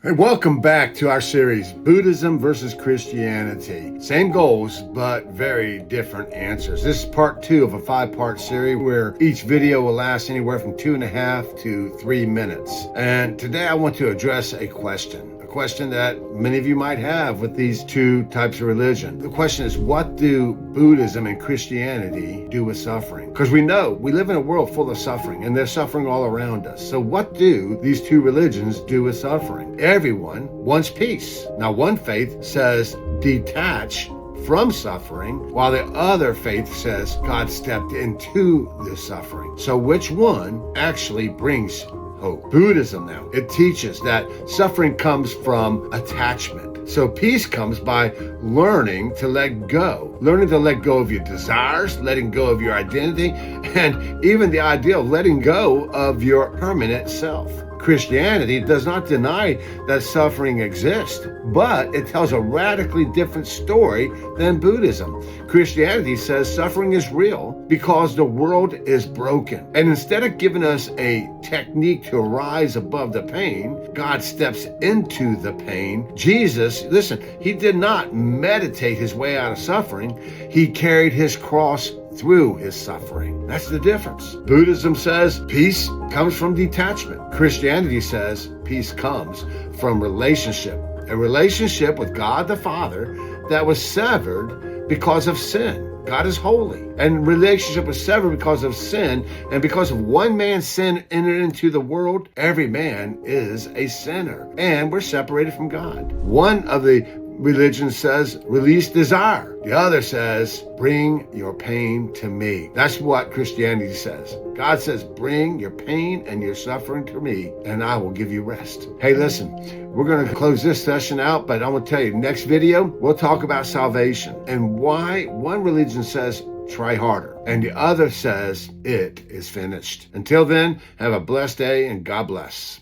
Hey, welcome back to our series, Buddhism versus Christianity. Same goals, but very different answers. This is part 2 of a 5-part series where each video will last anywhere from 2.5 to 3 minutes. And today I want to address a question that many of you might have with these two types of religion. The question is, what do Buddhism and Christianity do with suffering? Because we know we live in a world full of suffering, and there's suffering all around us. So what do these two religions do with suffering? Everyone wants peace. Now, one faith says detach from suffering, while the other faith says God stepped into the suffering. So which one actually brings hope? Buddhism now, it teaches that suffering comes from attachment. So peace comes by learning to let go of your desires, letting go of your identity, and even the idea of letting go of your permanent self. Christianity does not deny that suffering exists, but it tells a radically different story than Buddhism. Christianity says suffering is real because the world is broken. And instead of giving us a technique to rise above the pain, God steps into the pain. Jesus, listen, he did not meditate his way out of suffering. He carried his cross through his suffering. That's the difference. Buddhism says peace comes from detachment. Christianity says peace comes from relationship. A relationship with God the Father that was severed because of sin. God is holy, and relationship was severed because of sin, and because of one man's sin entered into the world, every man is a sinner, and we're separated from God. One of the religion says, release desire. The other says, bring your pain to me. That's what Christianity says. God says, bring your pain and your suffering to me, and I will give you rest. Hey, listen, we're going to close this session out, but I want to tell you, next video, we'll talk about salvation and why one religion says, try harder, and the other says, it is finished. Until then, have a blessed day and God bless.